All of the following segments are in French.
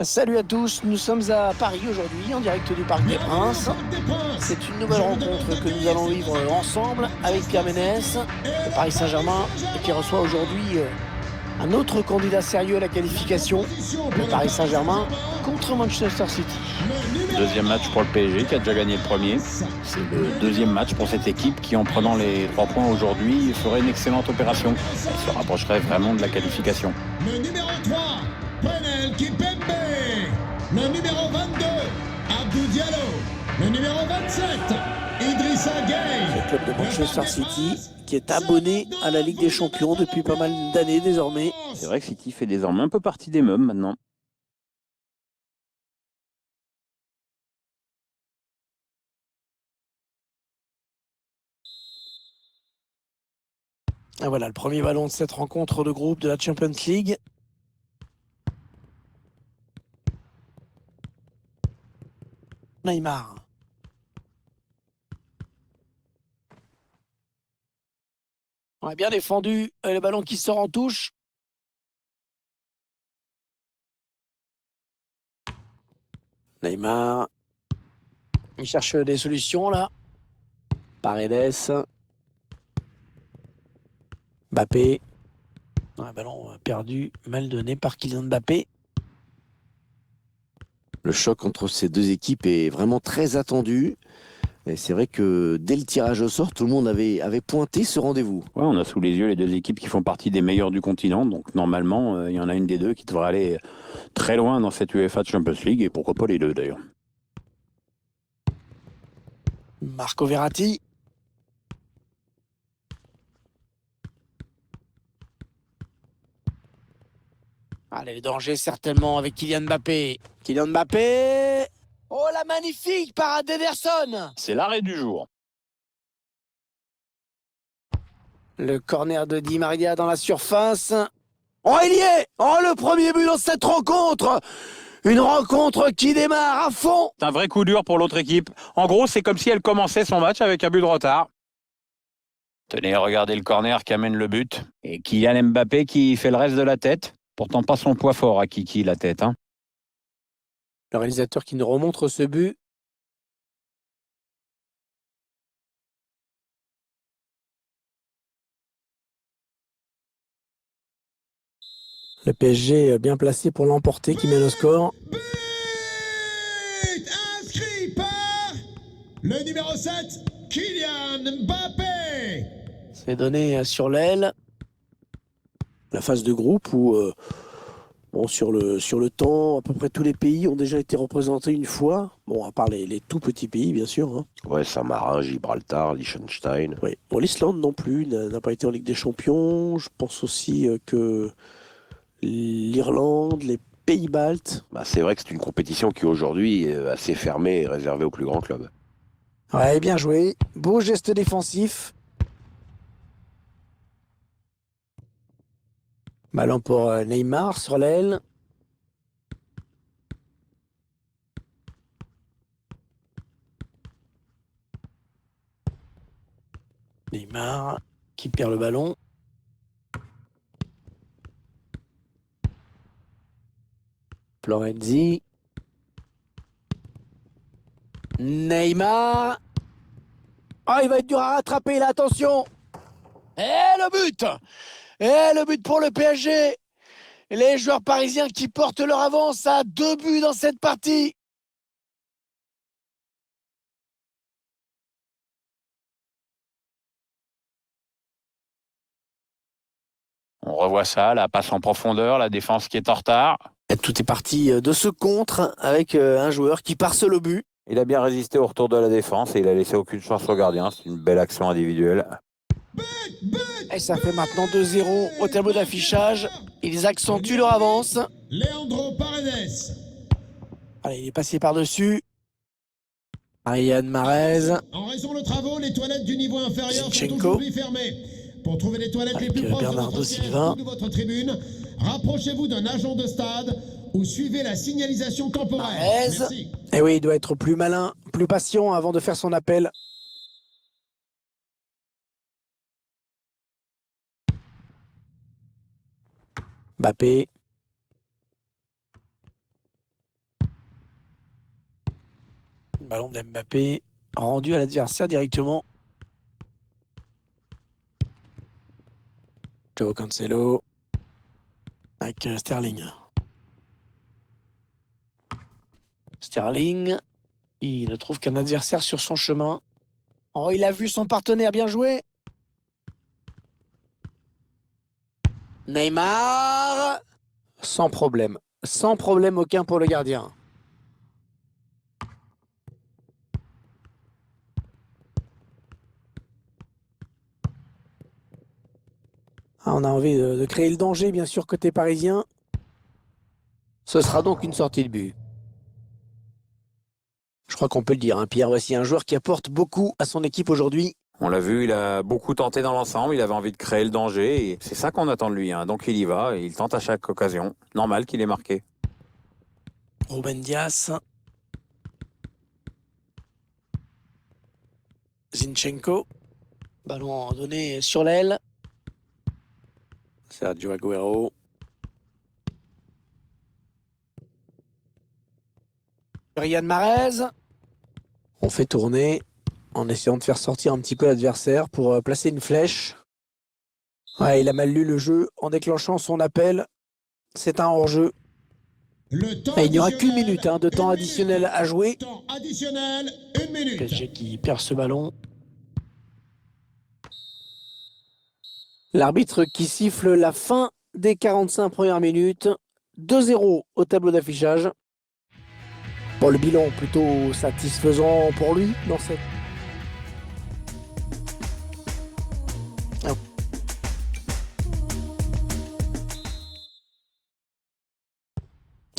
Salut à tous, nous sommes à Paris aujourd'hui, en direct du Parc des Princes. C'est une nouvelle rencontre que nous allons vivre ensemble avec Pierre Ménès, le Paris Saint-Germain, qui reçoit aujourd'hui un autre candidat sérieux à la qualification, le Paris Saint-Germain contre Manchester City. Deuxième match pour le PSG qui a déjà gagné le premier. C'est le deuxième match pour cette équipe qui, en prenant les 3 points aujourd'hui, ferait une excellente opération. Elle se rapprocherait vraiment de la qualification. Le numéro 3, Prenel Kimpembe. Le numéro 22, Abdou Diallo. Le numéro 27, Idrissa Gueye. Le club de Manchester City qui est abonné à la Ligue des Champions depuis pas mal d'années désormais. C'est vrai que City fait désormais un peu partie des meubles maintenant. Et voilà le premier ballon de cette rencontre de groupe de la Champions League. Neymar. On a bien défendu le ballon qui sort en touche. Neymar. Il cherche des solutions là. Paredes. Mbappé. Un ballon perdu, mal donné par Kylian Mbappé. Le choc entre ces deux équipes est vraiment très attendu. Et c'est vrai que dès le tirage au sort, tout le monde avait pointé ce rendez-vous. Ouais, on a sous les yeux les deux équipes qui font partie des meilleures du continent. Donc normalement, il y en a une des deux qui devrait aller très loin dans cette UEFA Champions League. Et pourquoi pas les deux d'ailleurs. Marco Verratti. Allez, le danger certainement avec Kylian Mbappé. Kylian Mbappé. Oh, la magnifique parade d'Ederson. C'est l'arrêt du jour. Le corner de Di Maria dans la surface. Oh, il y est. Oh, le premier but dans cette rencontre. Une rencontre qui démarre à fond. C'est un vrai coup dur pour l'autre équipe. En gros, c'est comme si elle commençait son match avec un but de retard. Tenez, regardez le corner qui amène le but. Et Kylian Mbappé qui fait le reste de la tête. Pourtant pas son poids fort à Kiki, la tête. Hein. Le réalisateur qui nous remontre ce but. Le PSG bien placé pour l'emporter, qui mène au score. But inscrit par le numéro 7, Kylian Mbappé. C'est donné sur l'aile. La phase de groupe où, bon, sur le temps, à peu près tous les pays ont déjà été représentés une fois. Bon, à part les tout petits pays, bien sûr. Hein. Ouais, Saint-Marin, Gibraltar, Liechtenstein. Oui. Bon, l'Islande non plus n'a pas été en Ligue des Champions. Je pense aussi que l'Irlande, les Pays-Baltes. Bah, c'est vrai que c'est une compétition qui aujourd'hui est assez fermée et réservée aux plus grands clubs. Ouais, bien joué. Beau geste défensif. Ballon pour Neymar sur l'aile. Neymar qui perd le ballon. Florenzi. Neymar. Ah, il va être dur à rattraper là, attention. Et le but. Et le but pour le PSG. Les joueurs parisiens qui portent leur avance à 2 buts dans cette partie. On revoit ça, la passe en profondeur, la défense qui est en retard. Et tout est parti de ce contre avec un joueur qui part seul au but. Il a bien résisté au retour de la défense et il a laissé aucune chance au gardien. C'est une belle action individuelle. Et ça fait maintenant 2-0 au tableau d'affichage. Ils accentuent leur avance. Leandro Paredes. Allez, il est passé par-dessus. Riyad Mahrez. En raison de travaux, les toilettes du niveau inférieur sont Zinchenko. aujourd'hui fermées. Pour trouver les toilettes Avec les plus proches Bernardo de votre siège Silva. ou de votre tribune, rapprochez-vous d'un agent de stade ou suivez la signalisation temporaire. Mahrez. Merci. Et oui, il doit être plus malin, plus patient avant de faire son appel. Mbappé. Ballon d'Mbappé rendu à l'adversaire directement. Joao Cancelo avec Sterling. Sterling, il ne trouve qu'un adversaire sur son chemin. Oh, il a vu son partenaire, bien joué. Neymar, sans problème aucun pour le gardien. Ah, on a envie de créer le danger, bien sûr, côté parisien. Ce sera donc une sortie de but. Je crois qu'on peut le dire, hein, Pierre, voici un joueur qui apporte beaucoup à son équipe aujourd'hui. On l'a vu, il a beaucoup tenté dans l'ensemble, il avait envie de créer le danger, et c'est ça qu'on attend de lui. Hein. Donc il y va, et il tente à chaque occasion. Normal qu'il ait marqué. Ruben Dias. Zinchenko. Ballon donné sur l'aile. Sergio Aguero. Riyad Mahrez. On fait tourner en essayant de faire sortir un petit peu l'adversaire pour placer une flèche. Ouais, il a mal lu le jeu en déclenchant son appel. C'est un hors-jeu. Et il n'y aura qu'une minute de temps additionnel à jouer. Temps additionnel, 1 minute. PSG qui perd ce ballon. L'arbitre qui siffle la fin des 45 premières minutes. 2-0 au tableau d'affichage. Bon, le bilan plutôt satisfaisant pour lui dans cette...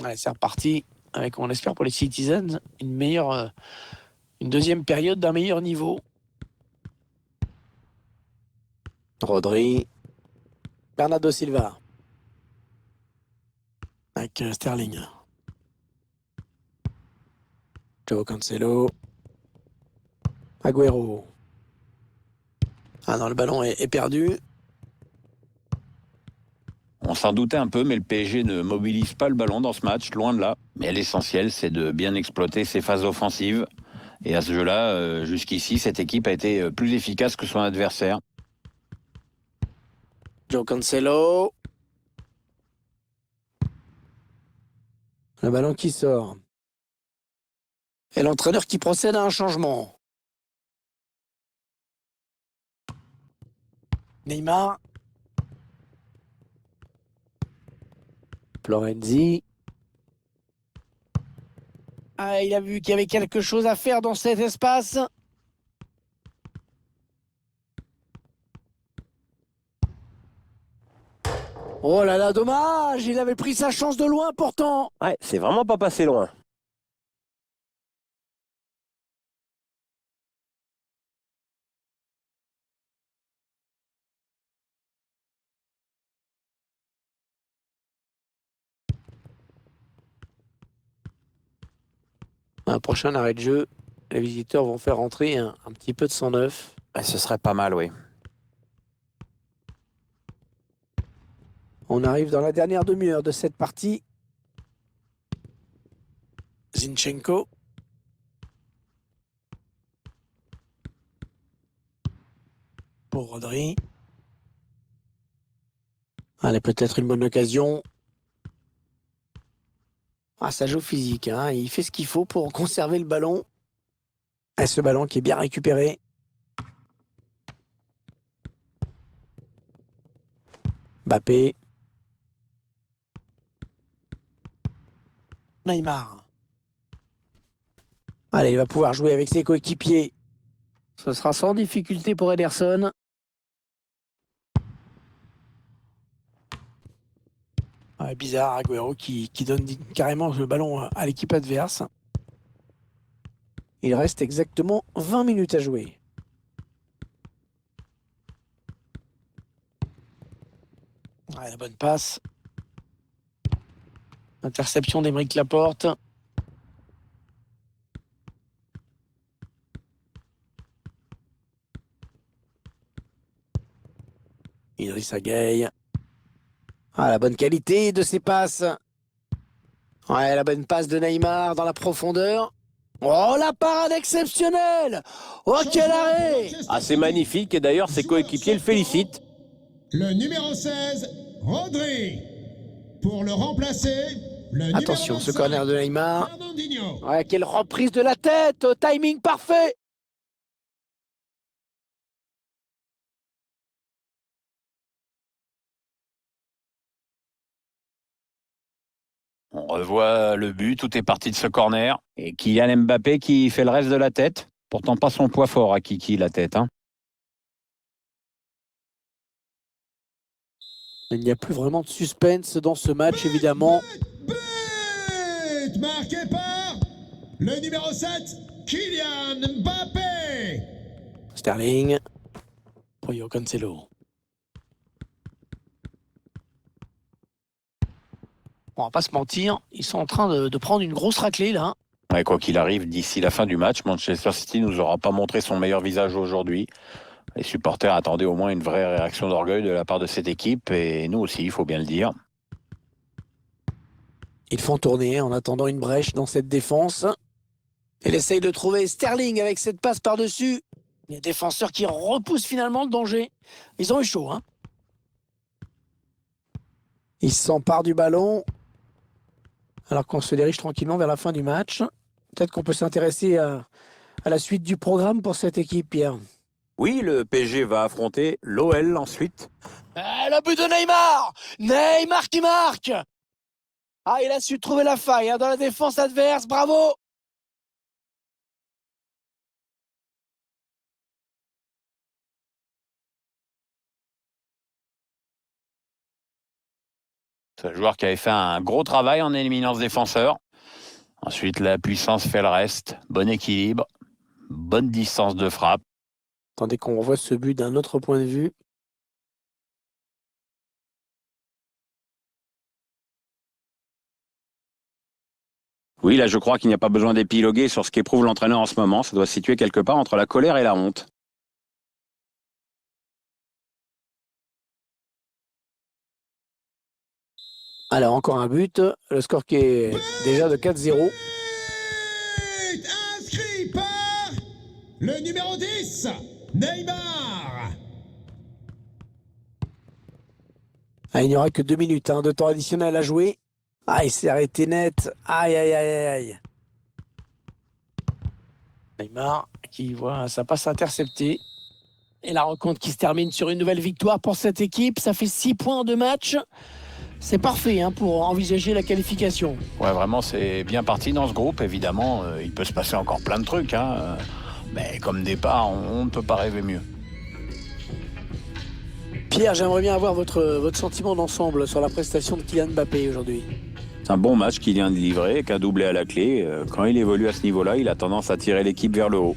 Allez, c'est reparti avec, on espère pour les Citizens, une deuxième période d'un meilleur niveau. Rodri, Bernardo Silva avec Sterling. Joao Cancelo, Aguero. Ah non, le ballon est perdu. On s'en doutait un peu, mais le PSG ne mobilise pas le ballon dans ce match, loin de là. Mais l'essentiel, c'est de bien exploiter ses phases offensives. Et à ce jeu-là, jusqu'ici, cette équipe a été plus efficace que son adversaire. Joao Cancelo. Le ballon qui sort. Et l'entraîneur qui procède à un changement. Neymar. Florenzi. Ah, il a vu qu'il y avait quelque chose à faire dans cet espace. Oh là là, dommage! Il avait pris sa chance de loin pourtant. Ouais, c'est vraiment pas passé loin. Un prochain arrêt de jeu, les visiteurs vont faire entrer un petit peu de sang neuf. Ce serait pas mal, oui. On arrive dans la dernière demi-heure de cette partie. Zinchenko. Pour Rodri. Allez, peut-être une bonne occasion. Ah, ça joue physique, hein. Il fait ce qu'il faut pour conserver le ballon. Et ce ballon qui est bien récupéré. Mbappé. Neymar. Allez, il va pouvoir jouer avec ses coéquipiers. Ce sera sans difficulté pour Ederson. Ouais, bizarre, Aguero qui donne carrément le ballon à l'équipe adverse. Il reste exactement 20 minutes à jouer. Ouais, la bonne passe. Interception d'Aymeric Laporte. Idrissa Gueye. Ah, la bonne qualité de ses passes. Ouais, la bonne passe de Neymar dans la profondeur. Oh, la parade exceptionnelle! Oh, quel arrêt! Ah, c'est magnifique et d'ailleurs ses coéquipiers le félicitent. Le numéro 16, Rodri. Pour le remplacer, le Attention, numéro ce corner de Neymar. Fernandinho. Ouais, quelle reprise de la tête! Timing parfait! On revoit le but, tout est parti de ce corner. Et Kylian Mbappé qui fait le reste de la tête. Pourtant pas son poids fort à Kiki, la tête. Hein. Il n'y a plus vraiment de suspense dans ce match, évidemment. But marqué par le numéro 7, Kylian Mbappé. Sterling pour Joao Cancelo. On va pas se mentir, ils sont en train de prendre une grosse raclée là. Ouais, quoi qu'il arrive, d'ici la fin du match, Manchester City nous aura pas montré son meilleur visage aujourd'hui. Les supporters attendaient au moins une vraie réaction d'orgueil de la part de cette équipe, et nous aussi, il faut bien le dire. Ils font tourner en attendant une brèche dans cette défense. Il essaye de trouver Sterling avec cette passe par-dessus. Les défenseurs qui repoussent finalement le danger. Ils ont eu chaud, hein. Ils s'emparent du ballon. Alors qu'on se dirige tranquillement vers la fin du match. Peut-être qu'on peut s'intéresser à la suite du programme pour cette équipe, Pierre. Oui, le PSG va affronter l'OL ensuite. Le but de Neymar! Neymar qui marque! Ah, il a su trouver la faille hein, dans la défense adverse. Bravo! C'est un joueur qui avait fait un gros travail en éliminant ce défenseur. Ensuite, la puissance fait le reste. Bon équilibre, bonne distance de frappe. Attendez qu'on revoie ce but d'un autre point de vue. Oui, là, je crois qu'il n'y a pas besoin d'épiloguer sur ce qu'éprouve l'entraîneur en ce moment. Ça doit se situer quelque part entre la colère et la honte. Alors, encore un but. Le score qui est déjà de 4-0. But inscrit par le numéro 10, Neymar. Ah, il n'y aura que 2 minutes de temps additionnel à jouer. Ah, il s'est arrêté net. Aïe, aïe, aïe, aïe. Neymar qui voit sa passe interceptée. Et la rencontre qui se termine sur une nouvelle victoire pour cette équipe. Ça fait 6 points en 2 matchs. C'est parfait pour envisager la qualification. Ouais, vraiment, c'est bien parti dans ce groupe. Évidemment, il peut se passer encore plein de trucs. Hein. Mais comme départ, on ne peut pas rêver mieux. Pierre, j'aimerais bien avoir votre sentiment d'ensemble sur la prestation de Kylian Mbappé aujourd'hui. C'est un bon match qu'il vient de livrer, qu'un doublé à la clé. Quand il évolue à ce niveau-là, il a tendance à tirer l'équipe vers le haut.